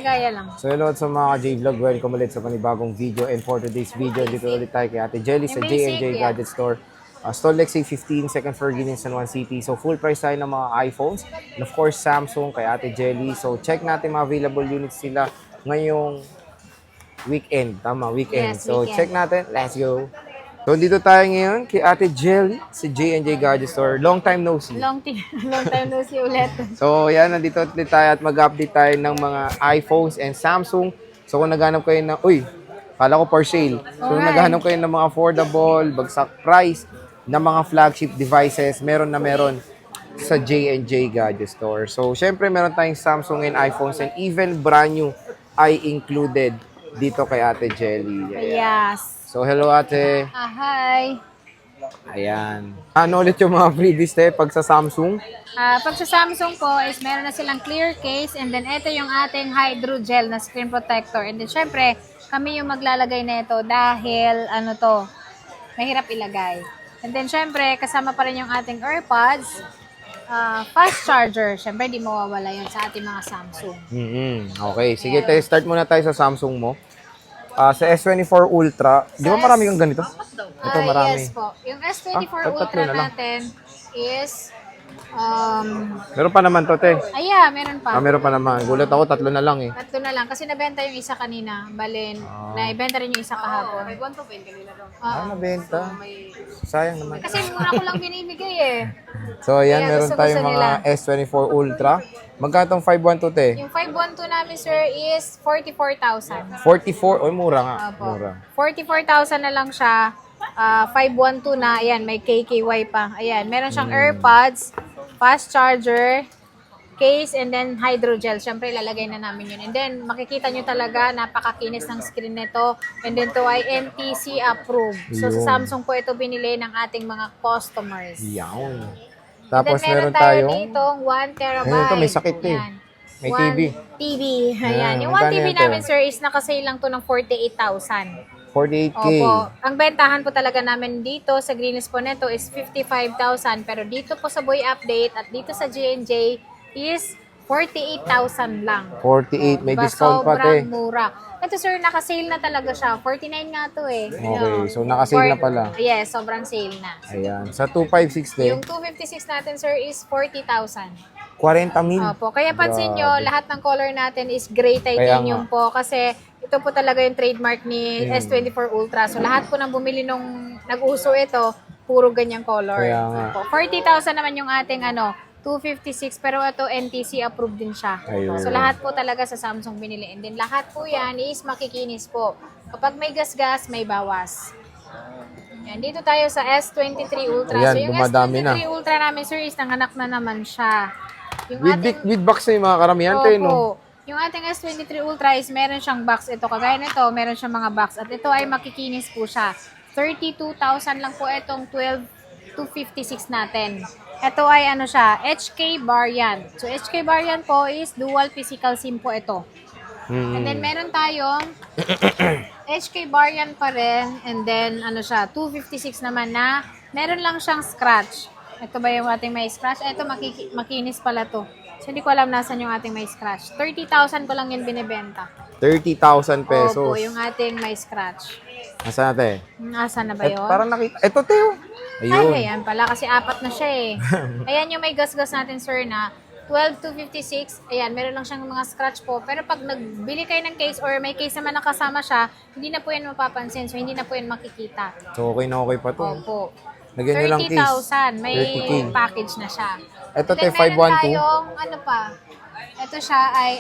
Ligaya lang. So hello sa mga J-Vlog, welcome ulit sa panibagong video. And for today's video, dito ulit tayo kay Ate Jelly sa J&J Gadget Store. Store Lexi 15, second floor, Guinea, San Juan City. So full price tayo ng mga iPhones. And of course, Samsung kay Ate Jelly. So check natin mga available units sila ngayong weekend. Tama, weekend. Yes, So weekend. check natin. Let's go. So dito tayo ngayon kay Ate Jelly sa J&J Gadget Store. Long time no see. Long time no see ulit. So, yan, nandito ulit tayo at mag-update tayo ng mga iPhones and Samsung. So, kung naghanap kayo ng, kala ko for sale. So, kung naghanap kayo ng mga affordable, bagsak price na mga flagship devices, meron sa J&J Gadget Store. So, syempre, meron tayong Samsung and iPhones and even brand new ay included dito kay Ate Jelly. Ayan. Yes. So, hello Ate. Hi. Ayan. Ano ulit yung mga freebies pag sa Samsung? Pag sa Samsung po is meron na silang clear case and then ito yung ating hydrogel na screen protector. And then syempre, kami yung maglalagay na ito dahil mahirap ilagay. And then syempre, kasama pa rin yung ating AirPods, fast charger. Syempre, di mawawala yun sa ating mga Samsung. Okay, sige tayo. Start muna tayo sa Samsung mo. Sa S24 Ultra, di ba marami kang ganito? Ito marami. Yes po. Yung S24 tatlo Ultra na lang. natin is, Meron pa naman to, te. meron pa. Meron pa naman. Gulat ako, tatlo na lang eh. Tatlo na lang. Kasi nabenta yung isa kanina. Balin. Naibenta rin yung isa kahapon. Nabenta. Sayang naman. Kasi mura ko lang binibigay eh. So, ayan, Kaya meron gusto-gusto tayong mga S24 Ultra. Magkano tong 512, te? Yung 512 namin, sir, is 44,000. 44. Mura nga. Opo. Mura. 44,000 na lang siya. 512 na. Ayan, may KKY pa. Ayan, meron siyang AirPods, fast charger, case, and then hydrogel. Siyempre, ilalagay na namin yun. And then, makikita nyo talaga, napakakinis ng screen nito. And then, to ay NTC approved. So, Yun. sa Samsung po ito binili ng ating mga customers. Yawn. And Tapos then, meron tayo tayong ditong 1 terabyte. Ayun, ito, may sakit to eh. Ayan. May 1 TV. TV. Ayan. Yung 1 magkano TV yan, te? namin, sir, is nakasale lang to ng 48,000. 48K. Opo. Ang bentahan po talaga namin dito sa Greenies po neto is 55,000. Pero dito po sa Boy Update at dito sa J&J is 48,000 lang. 48. May Diba? discount pa, te. Sobrang mura. Ito sir, nakasale na talaga siya. 49 nga to eh. Okay, so nakasale na pala. Yes, sobrang sale na. Ayan. Sa 256 din, Yung 256 natin sir is 40,000. 40 mil. Opo. Kaya pansin nyo, lahat ng color natin is gray titanium po. Kasi ito po talaga yung trademark ni S24 Ultra. So lahat po ng bumili nung nag-uso ito, puro ganyang color. Kaya nga. Opo. 40,000 naman yung ating 256, pero ito NTC approved din siya. Ayun. So lahat po talaga sa Samsung binili. And then lahat po yan is makikinis po. Kapag may gas-gas, may bawas. Yan, dito tayo sa S23 Ultra. Ayan, so yung dumadami S23 na. Ultra namin, sir, is nanganak na naman siya. Yung With box na yung mga karamihan, te, no? Opo. Yung ating S23 Ultra is meron siyang box. Ito, kagaya nito, meron siyang mga box. At ito ay makikinis po siya. 32,000 lang po itong 12-256 natin. Ito ay HK variant. So, HK variant po is dual physical SIM po ito. And then, meron tayong HK variant pa rin. And then, 256 naman na meron lang siyang scratch. Ito ba yung ating may scratch? Ito, makinis pala to. So, hindi ko alam nasan yung ating may scratch. 30,000 ko lang yun binibenta. 30,000 pesos. Opo, yung ating may scratch. Nasaan natin? Nasaan na ba yun? Parang nakita. Ito, Teo. Ayun. Ay, ayan pala. Kasi 4 na siya eh. Ayan yung may gas-gas natin, sir, na 12-256. Ayan, meron lang siyang mga scratch po. Pero pag nagbili kayo ng case or may case naman nakasama siya, hindi na po yan mapapansin. So, hindi na po yan makikita. So, okay na okay pa to. Opo. Lagyan nyo lang case. 30,000. May 30K. package na siya. Ito, Then, te, meron 512. tayong, ito siya ay,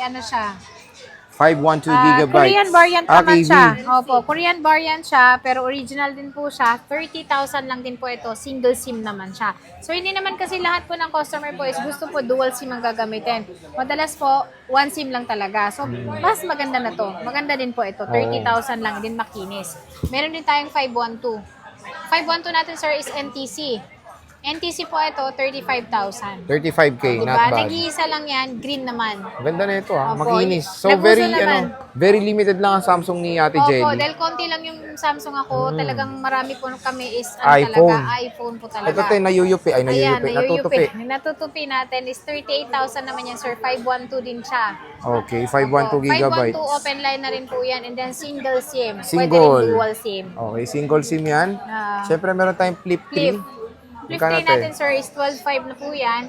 512 gigabytes. Korean variant naman KV. siya. Opo, Korean variant siya, pero original din po siya. 30,000 lang din po ito. Single SIM naman siya. So, hindi naman kasi lahat po ng customer po is gusto po dual SIM ang gagamitin. Madalas po, one SIM lang talaga. So, mas maganda na to. Maganda din po ito. 30,000 lang din makinis. Meron din tayong 512. 512 natin, sir, is NTC. NTC po ito, 35,000. 35K, not Diba? bad. Nag-iisa lang yan, green naman. Ganda na ito Opo. makinis. So Nag-uso very naman. very limited lang ang Samsung ni Ate Opo, Jelly. dahil konti lang yung Samsung ako, talagang marami po kami is iPhone. talaga, iPhone po talaga. Ito tayo nayuyupi, Ayan, nayuyupi, natutupi. Natutupi natin is 38,000 naman yan, sir. 512 din siya. Okay, 512 gigabytes. 512 open line na rin po yan. And then single SIM. Pwede Single. rin dual SIM. Okay, single SIM yan. Siyempre meron tayong Flip 3. Flip Magkano 3 to natin, sir, is 12.5 na po yan.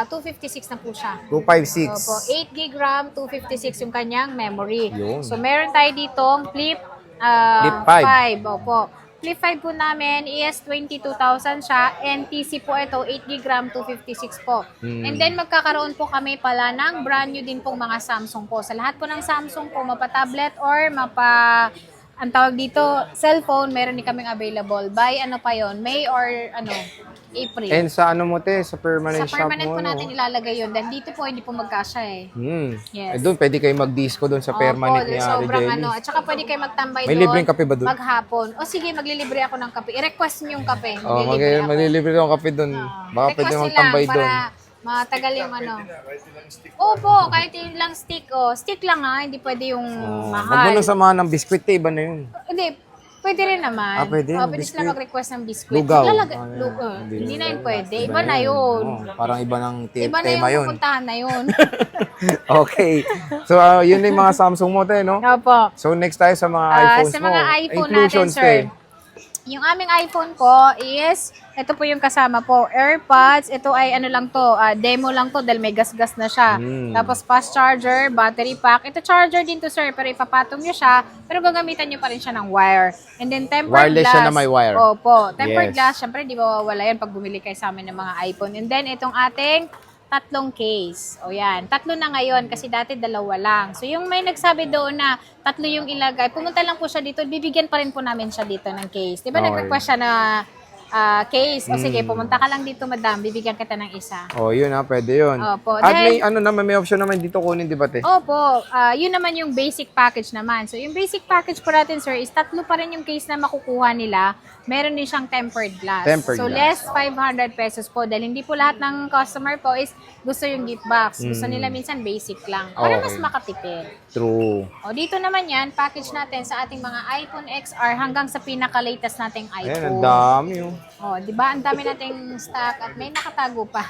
256 na po siya. 256. Opo, 8 gig RAM, 256 yung kanyang memory. Yun. So, meron tayo ditong Flip Flip 5. 5. Opo. Flip 5 po namin is 22,000 siya. NTC po ito, 8 gig RAM, 256 po. And then, magkakaroon po kami pala ng brand new din pong mga Samsung po. Sa lahat po ng Samsung po, mapa-tablet or ang tawag dito, cellphone, meron din kaming available. By ano pa yon, May or April. And sa ano mo te, sa permanent Sa shop permanent mo, po natin ilalagay yun. Dahil dito po, hindi po magkasya eh. Eh, Yes. doon pwede kayo mag-disco doon sa permanent Opo, ni Ate sobrang Jelly. At saka pwede kayo magtambay May doon. libreng kape ba doon? Maghapon. O sige, maglilibre ako ng kape. I-request niyo yung kape. Oh, Maglilibre ako. maglilibre ng kape doon. Baka pwede Request magtambay nila doon. para matagal yung Opo, kahit yung lang stick. Stick lang ha, hindi pwede yung Huwag mo mahal. nang samahan ng biskwit, iba na yun. Hindi, pwede rin naman. Pwede yung Pwede sila biscuit. mag-request ng biscuit. Lugaw. Hindi na yun pwede. Iba na yun. Parang iba ng Iba na tema yung yun. pupuntahan na yun. Okay. So, yun na yung mga Samsung mo, te, no? Opo. So, next tayo sa mga iPhones Sa mo. mga iPhone natin, Inclusions, sir. te. Yung aming iPhone po is, ito po yung kasama po, AirPods. Ito ay ano lang to, demo lang to dahil may gas-gas na siya. Tapos fast charger, battery pack. Ito charger din to, sir, pero ipapatong nyo siya, pero gagamitan nyo pa rin siya ng wire. And then tempered Wireless glass. siya na may wire. Opo. Tempered Yes. glass, syempre di mawawala yan pag bumili kayo sa amin ng mga iPhone. And then itong ating tatlong case. O yan, tatlo na ngayon kasi dati dalawa lang. So yung may nagsabi doon na tatlo yung ilagay, pumunta lang po siya dito, bibigyan pa rin po namin siya dito ng case. Di ba Okay. nag-request siya na case? O sige, pumunta ka lang dito, madam, bibigyan kita ng isa. Oh, yun pwede yun. Opo. At may Dahil- ano naman, may option naman dito kunin, di ba, te? Opo, yun naman yung basic package naman. So, yung basic package po natin, sir, is tatlo pa rin yung case na makukuha nila. Meron din siyang tempered glass. Tempered so, glass. less 500 pesos po. Dahil hindi po lahat ng customer po is gusto yung gift box. Gusto nila minsan basic lang. Para Okay. mas makatipid. True. O, dito naman yan, package natin sa ating mga iPhone XR hanggang sa pinaka-latest nating Ayan, ang iPhone. dami oh. O, di ba? Ang dami nating stock at may nakatago pa.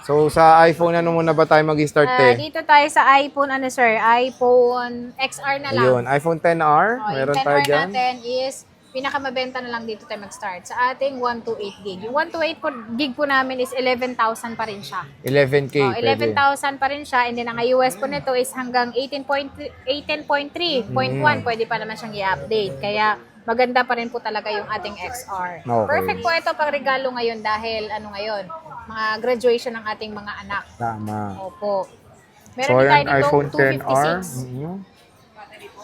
So, sa iPhone, ano muna ba tayo mag-start, te? Dito tayo sa iPhone, sir? iPhone XR na lang. Ayun, iPhone 10R, Oh, meron yung tayo 10R dyan. natin is, pinakamabenta na lang dito tayo mag-start. Sa ating 128 gig. Yung 128 gig po namin is 11,000 pa rin siya. 11K, Oh, pwede. 11,000 pa rin siya. And then, ang iOS po nito is hanggang 18.3.1. Pwede pa naman siyang i-update. Kaya, maganda pa rin po talaga yung ating XR. Okay. Perfect po ito pang regalo ngayon dahil, mga graduation ng ating mga anak. Tama. Opo. So, Meron din tayo ayan, dito iPhone 10R. 256.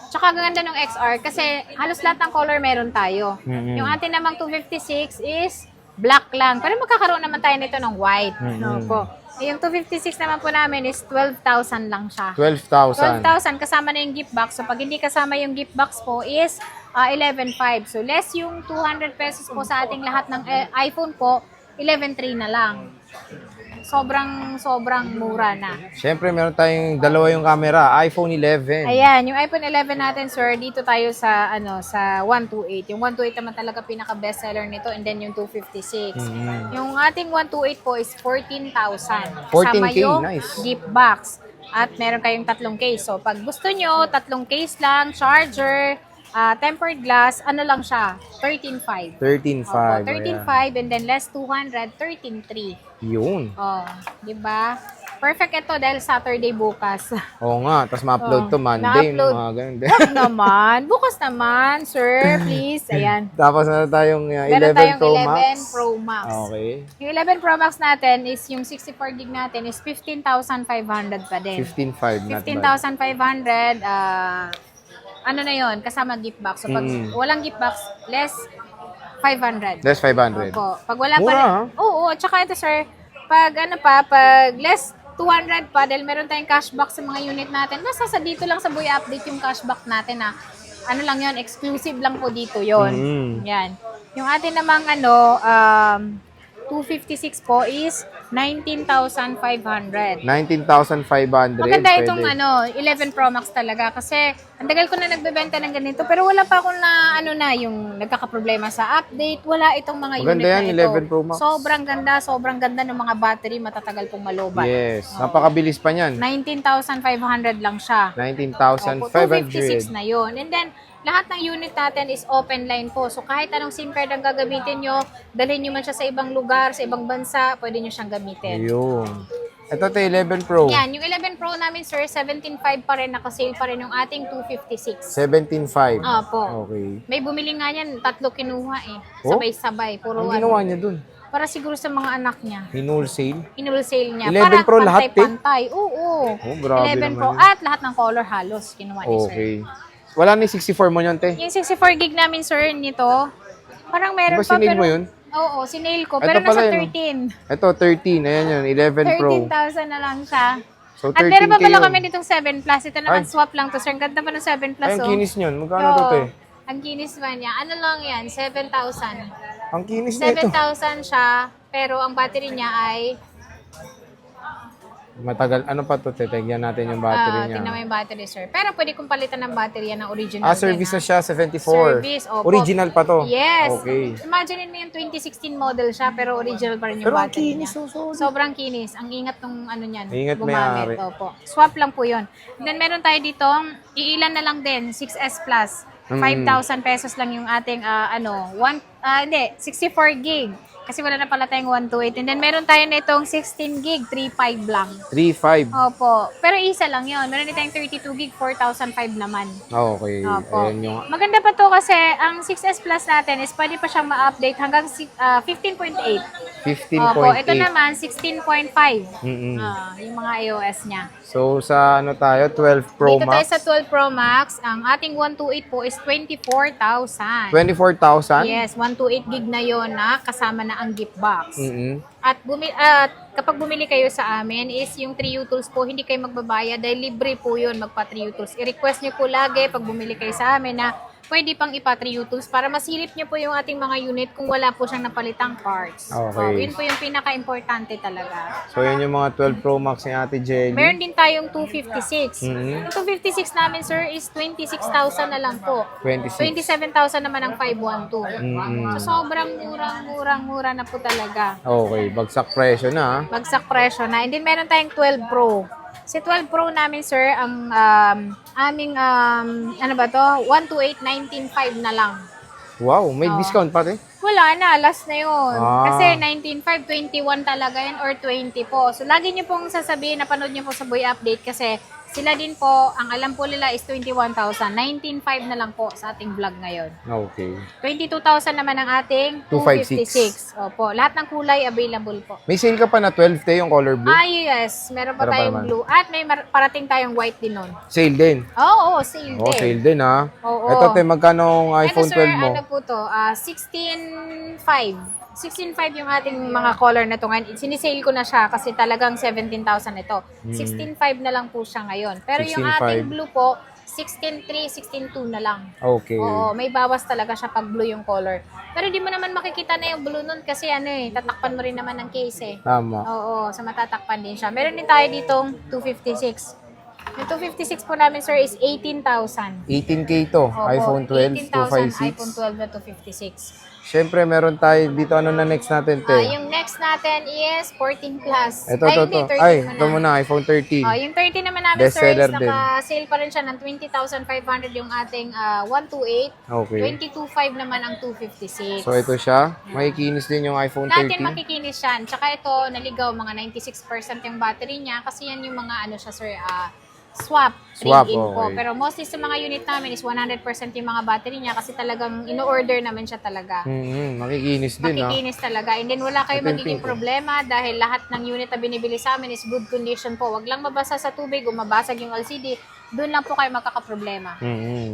Tsaka ang ganda ng XR kasi halos lahat ng color meron tayo. Yung atin namang 256 is black lang. Pero magkakaroon naman tayo nito ng white. Opo. Yung 256 naman po namin is 12,000 lang siya. 12,000. 12,000 kasama na yung gift box. So pag hindi kasama yung gift box po is 11,500. So less yung 200 pesos po sa ating lahat ng iPhone po, 11,300 na lang. Sobrang mura na. Siyempre, meron tayong dalawa yung camera. iPhone 11. Ayan, yung iPhone 11 natin, sir, dito tayo sa sa 128. Yung 128 naman talaga pinaka best seller nito, and then yung 256. Yung ating 128 po is 14,000. 14K, Kasama yung nice. gift box. At meron kayong tatlong case. So pag gusto nyo, tatlong case lang, charger, tempered glass, ano lang siya? 13,500. 13,500. 13,500 and then less 200, 13,300. Yun. Oh, 'di ba? Perfect ito dahil Saturday bukas. Oo nga, tapos ma-upload to Monday. na-upload. Mga ganun din. Wag naman, bukas naman, sir, please. Ayan. Tapos na tayong Meron 11 tayong Pro 11 Max. Pro Max. Okay. Yung 11 Pro Max natin is yung 64 gig natin is 15,500 pa din. 15,500, not bad. 15,500 ano na yon kasama gift box. So pag walang gift box, less 500. Less 500. Opo. Pag wala pa Mura, rin. ha? Oo, tsaka ito sir, pag less 200 pa, dahil meron tayong cashback sa mga unit natin, nasa dito lang sa Boy Update yung cashback natin na ano lang yon, exclusive lang po dito yon. Yan. Yung atin namang 256 po is 19,500. 19,500. Maganda itong Pwede. 11 Pro Max talaga kasi ang tagal ko na nagbebenta ng ganito pero wala pa akong yung nagkakaproblema sa update. Wala itong mga Maganda unit yan, na ito. 11 Pro Max. Sobrang ganda ng mga battery, matatagal pong malobat. Yes. Napakabilis pa niyan. 19,500 lang siya. Opo, 256 19,500. na yun. And then, lahat ng unit natin is open line po. So, kahit anong SIM card ang gagamitin nyo, dalhin nyo man siya sa ibang lugar, sa ibang bansa, pwede nyo siyang gamitin. Ayun. Ito 11 Pro. Yan, yung 11 Pro namin, sir, 17.5 pa rin, nakasale pa rin yung ating 256. 17.5. Opo. Okay. May bumili nga yan, 3 kinuha eh. Oh? Sabay-sabay. Puro Ang ginawa niya dun? Para siguro sa mga anak niya. Hinulsale? Inulsale niya. 11 para Pro lahat, pantay-pantay. Oo. Oh, grabe 11 naman Pro. yun. At lahat ng color halos kinuha ni sir. Okay. Wala na yung 64 mo yun, te? Yung 64 gig namin, sir, nito, parang meron Di ba sinale mo yun? Oo, sinale ko. Ito Pero nasa pala yun, 13. Ito, 13. Ayan yun, 11 Pro. 13,000 na lang siya. So, At meron pa 13K pala yun. kami ditong 7 Plus. Ito naman, Ay. swap lang to, sir. Ang ganda pa ng 7 Plus, Ay, ang kinis nyon. Magkano to, Oo. te? Ang kinis ba niya? Ano lang yan? 7,000. Ang kinis na ito. 7,000 siya, pero ang battery niya ay Matagal. Ano pa to, te? Tignan natin yung battery niya. tingnan mo yung battery, sir. Pero pwede kong palitan ng battery yan ng original. Service din, na siya, 74. Service, opo. Original pa to? Yes. Okay. Imagine mo yung 2016 model siya, pero original pa rin yung Pero ang battery kinis, niya. so solid. Sobrang kinis. Ang ingat nung ano niyan. Ingat gumamit. may-ari. Opo. Swap lang po yun. Then meron tayo dito, iilan na lang din, 6S Plus. 5,000 pesos lang yung ating, 64 gig. Kasi wala na pala tayong 128. And then meron tayo na itong 16 gig, 3.5 lang. 3.5. Opo. Pero isa lang yun. Meron din tayong 32 gig, 4,005 naman. Okay. Opo. Ayan yung... Maganda pa to kasi ang 6S Plus natin is pwede pa siyang ma-update hanggang 15.8. 15.8. Opo, ito naman 16.5. Mm-mm. Yung mga iOS niya. So, sa ano tayo? 12 Pro Dito tayo Max? sa 12 Pro Max, ang ating 128 po is 24,000. 24,000? Yes, 128 gig na yon na kasama na ang gift box. Mm-mm. At kapag bumili kayo sa amin is yung 3U Tools po, hindi kayo magbabayad dahil libre po yun magpa 3U Tools. I-request nyo po lagi pag bumili kayo sa amin na pwede pang ipa 3U Tools para masilip nyo po yung ating mga unit kung wala po siyang napalitang parts. Okay. So, yun po yung pinaka-importante talaga. So, yun yung mga 12 Pro Max ni Ate Jenny. Meron din tayong 256. Mhm. Yung 256 namin, sir, is 26,000 na lang po. 26. 27,000 naman ang 512. Mhm. So, sobrang murang-mura na po talaga. Okay, bagsak presyo na. Bagsak presyo na. And then, meron tayong 12 Pro. Si 12 Pro namin, sir, ang aming, 128,19,500 na lang. Wow, may discount pati. Wala na, last na yun. Ah. Kasi 19.5, 21 talaga yan or 20 po. So, lagi niyo pong sasabihin, napanood niyo po sa Boy Update kasi sila din po, ang alam po nila is 21,000. 19.5 na lang po sa ating vlog ngayon. Okay. 22,000 naman ang ating 256. Opo, lahat ng kulay available po. May sale ka pa na 12 te yung color blue? Yes, meron pa Meron pa tayong naman. blue. At may parating tayong white din nun. Sale din. Oo, sale Oh, din. sale din ha. Oo. Ito te, magkano ang iPhone Ano, sir, 12 mo? ano po to? 16.5. 16.5 yung ating mga color na to ngayon. Sinisale ko na siya kasi talagang 17,000 ito. 16.5 na lang po siya ngayon. Pero yung 16.5. ating blue po, 16.3, 16.2 na lang. Okay. Oo, may bawas talaga siya pag blue yung color. Pero di mo naman makikita na yung blue nun kasi tatakpan mo rin naman ng case eh. Tama. Oo, so matatakpan din siya. Meron din tayo ditong 256. Yung 256 po namin, sir, is 18,000. 18K to. Opo, iPhone 12, 18,000 256. iPhone 12 na 256. Siyempre, meron tayo dito. Ano na next natin, te? Yung next natin is 14 Plus. Ito, Hindi, 13 Ay, muna. ito muna, iPhone 13. Yung 13 naman namin, Best sir, is seller din. naka-sale pa rin siya ng 20,500 yung ating 128. Okay. 22,500 naman ang 256. So, ito siya. Makikinis din yung iPhone Natin 13. makikinis yan. Tsaka ito, naligaw, mga 96% yung battery niya kasi yan yung mga sir, swap, trade-in po. okay. Pero mostly sa mga unit namin is 100% yung mga battery niya kasi talagang in-order namin siya talaga. Makikinis din, ha? Makikinis talaga. And then wala kayo Ito yung magiging pink. problema dahil lahat ng unit na binibili sa amin is good condition po. Wag lang mabasa sa tubig o mabasag yung LCD. Doon lang po kayo magkakaproblema.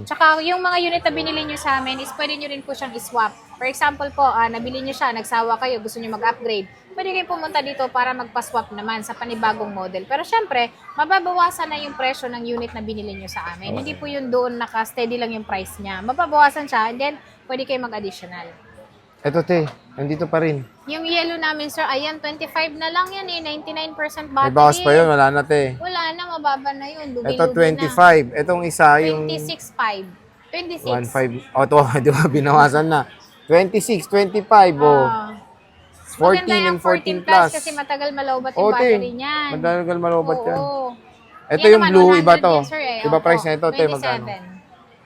Tsaka yung mga unit na binili nyo sa amin is pwede nyo rin po siyang iswap. For example po, nabili nyo siya, nagsawa kayo, gusto nyo mag-upgrade. Pwede kayong pumunta dito para magpa-swap naman sa panibagong model. Pero syempre, mababawasan na yung presyo ng unit na binili nyo sa amin. Hindi po yun doon naka-steady lang yung price niya. Mababawasan siya and then pwede kayo mag-additional. Ito, te. Nandito pa rin. Yung yellow namin, sir, ayan, 25 na lang yan eh. 99% May battery. bawas pa yun. Wala na, te. Wala na, mababa na yun. Lugi-lugi Ito, 25. Itong isa, yung 26.5. 26. 1.5. O, ito, di ba? Binawasan na. 26, 25, oh. Ah. 14 Maganda and yung 14 plus. kasi matagal malobat Oh, yung te. battery niyan. Madagal malobat yan. Oo. Ito Yan yung naman, blue, 100 iba to. yan, sir, eh. Iba Opo, price na ito, te. 27. Magkano?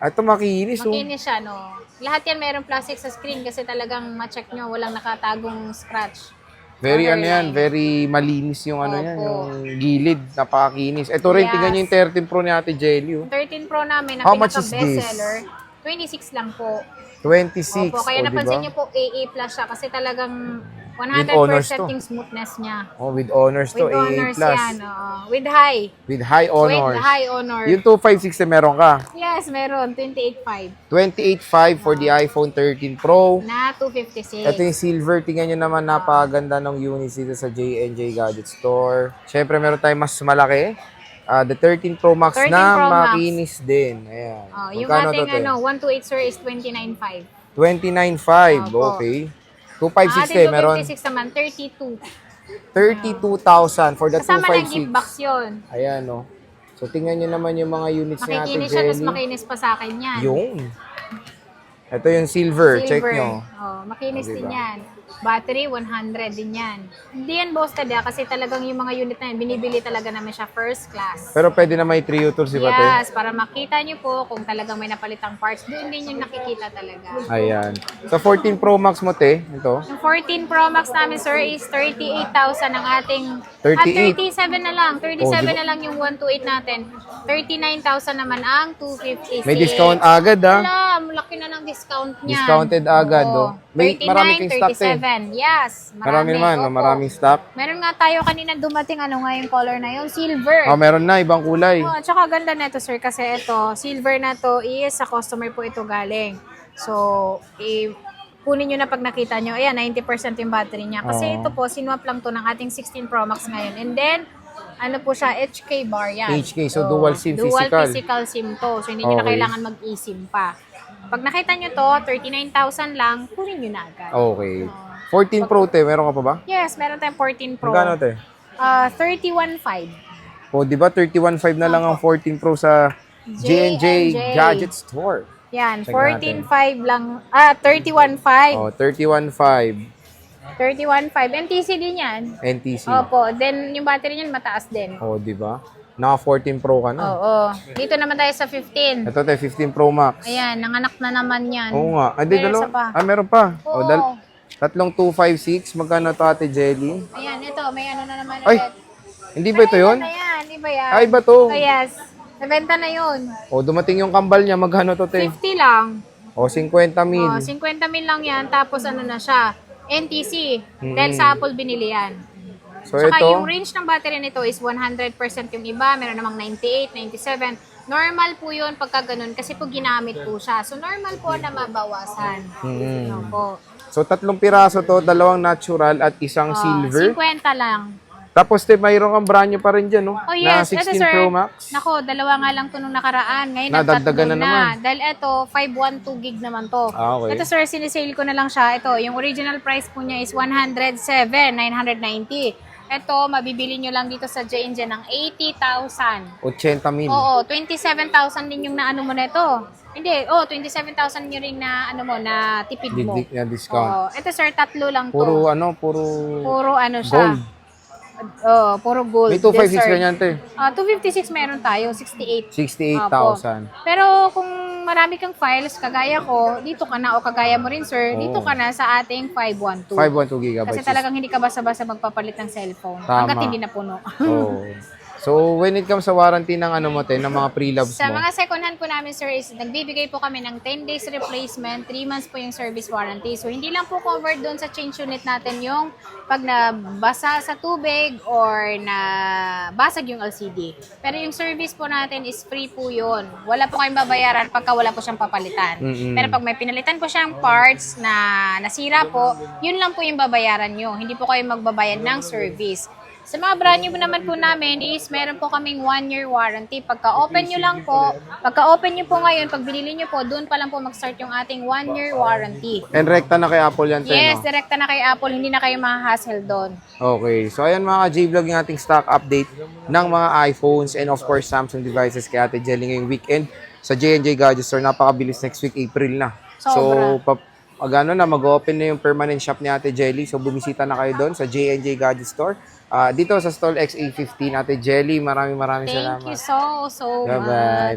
Ito makinis, oh. Makinis siya, no? Lahat yan mayroong plastic sa screen kasi talagang ma-check nyo, walang nakatagong scratch. Very ano Borderline. yan, very malinis yung ano yan, Opo. yung gilid, napakakinis. Ito rin, Yes. tingnan nyo yung 13 Pro ni Ate Jelly, oh. 13 Pro namin na How much is this? pinaka-bestseller, 26 lang po. 26, Opo, kaya oh, napansin diba? niyo po AA plus siya kasi talagang With honors 100% to. yung smoothness niya. Oh, with honors to, With AA+. honors yan, oo. With high. With high honors. With high honor. Yung 256 na meron ka. Yes, meron. 28.5 28.5 for the iPhone 13 Pro. na 256. Ito yung silver. Tingnan nyo naman, napakaganda ng units dito sa J&J Gadget Store. Siyempre, meron tayong mas malaki. The 13 Pro Max 13 na Pro Max. makinis din. Ayan. Oh, yung Magkano ating to, te? 128 sir is 29.5. 29.5. Opo. Okay. Ang 256 ating meron 256 naman, 32. 32,000 for the Kasama ng gift 256. box yun. Ayan, no. So, tingnan nyo naman yung mga units ni Ate Makikinis siya, tapos Jenny. makinis pa sa akin yan. Yung. Ito yung silver. Check nyo. Oh, makinis Oh, diba? din yan. Battery, 100 din yan. Hindi yan boasted kasi talagang yung mga unit na yan, binibili talaga namin siya first class. Pero pwede na may 3 utol si Bate. Yes, para makita nyo po kung talagang may napalitang parts, doon din yung nakikita talaga. Ayan. Sa 14 Pro Max mo, te, ito. Yung 14 Pro Max namin, sir, is 38,000 ang ating... 38? 37 na lang. 37 Oh, diba? na lang yung 128 natin. 39,000 naman ang 256. May discount agad, ha? Wala, laki na ng discount niyan. Discounted agad, Oo. oh. May 39, marami kang stock, te. 37. Yes, Marami naman, Opo. maraming stock. Meron nga tayo kanina dumating, ano nga yung color na yun? Silver. Oh, meron na, ibang kulay. Oh, at saka ganda na ito, sir, kasi ito, silver na to is sa customer po ito galing. So, kunin nyo na pag nakita nyo, ayan, 90% yung battery niya. Kasi Oo. ito po, sinwap lang to ng ating 16 Pro Max ngayon. And then, ano po siya, HK bar yan. HK, so dual SIM Dual physical. physical SIM to. So, hindi nyo na Okay. kailangan mag-eSIM pa. Pag nakita nyo to, 39,000 lang, kunin nyo na agad. Okay. 14 Pro, te, meron ka pa ba? Yes, meron tayong 14 Pro. Magkano, te? 31.5. O, di ba 31.5 na lang ang 14 Pro sa J&J Gadget Store. Yan, Check natin. 14.5 lang. 31.5. Oh, 31.5 31.5. MTC din yan. NTC. Opo. Then, yung battery niyan mataas din. Oh, di ba? Naka 14 Pro ka na. Oo. Dito naman tayo sa 15. Ito, te, 15 Pro Max. Ayan, nanganak na naman yan. Oo nga. Hindi, Meron dalawa. isa pa. Ah, meron pa. Oo. O, tatlong 256. Magkano to, Ate Jelly? Ayan, ito. May ano na naman Ay, ulit. hindi ba ito yun? Ano yan? Hindi ba yan? Ay, ba to? Oh, yes. Nabenta na yun. O, dumating yung kambal niya. Magkano to, te? 50 lang. O, 50 mil. Oh, 50 mil lang yan. Tapos ano na siya? NTC. Mm. Dahil sa Apple binili yan. So, Saka ito, yung range ng battery nito is 100% yung iba. Meron namang 98, 97. Normal po yun pagka ganun kasi po ginamit po siya. So normal po na mabawasan. Mm. Ano po. so tatlong piraso to, dalawang natural at isang silver. 50 lang. Tapos, te, mayroon kang brand new pa rin dyan, no? Oh yes, na ito 16 sir. Pro Max. Nako, dalawa nga lang to nung nakaraan. Ngayon Nadagdagan nagtatlo na naman. Dahil ito, 512 gig naman to. Ah, okay. Ito sir, sinisale ko na lang siya. Ito, yung original price po niya is 107,990. Ito, mabibili nyo lang dito sa J&J ng 80,000. 80 mil. Oo, 27,000 din yung naano mo na ito. Hindi, 27,000 nyo rin na ano mo, na tipid mo. Digdig na discount. Oo, ito sir, tatlo lang to. Puro puro Puro ano siya. gold. Puro gold. May 256 Dessert. ganyan, te. 256 meron tayo, 68. 68,000. Pero kung marami kang files, kagaya ko, dito ka na, o kagaya mo rin sir, dito Oo. ka na sa ating 512. 512 gigabytes. Kasi talagang hindi ka basta-basta magpapalit ng cellphone. Tama. Hanggat hindi na puno. Oh. So, when it comes sa warranty ng ano mo, te, ng mga pre-loves Sa mo, mga second hand po namin, sir, is nagbibigay po kami ng 10 days replacement, 3 months po yung service warranty. So, hindi lang po covered doon sa change unit natin yung pag nabasa sa tubig or nabasag yung LCD. Pero yung service po natin is free po yun. Wala po kayong babayaran pagka wala po siyang papalitan. Mm-mm. Pero pag may pinalitan po siyang parts na nasira po, yun lang po yung babayaran nyo. Hindi po kayo magbabayad ng service. Sa mga brand new naman po namin is meron po kaming 1-year warranty. Pagka-open nyo lang po, pagka-open nyo po ngayon, pag binili nyo po, doon pa lang po mag-start yung ating 1-year warranty. And rekta na kay Apple yan, Te, Yes, no? direkta na kay Apple, hindi na kayo ma-hassle doon. Okay. So, ayan mga J-Vlog yung ating stock update ng mga iPhones and of course, Samsung devices kay Ate Jelly ngayong weekend sa J&J Gadget Store. Napakabilis next week, April na. So, mag-open na yung permanent shop ni Ate Jelly. So, bumisita na kayo doon sa J&J Gadget Store. Dito sa stall XA15, Ate Jelly, maraming Thank salamat. you so much. Bye-bye.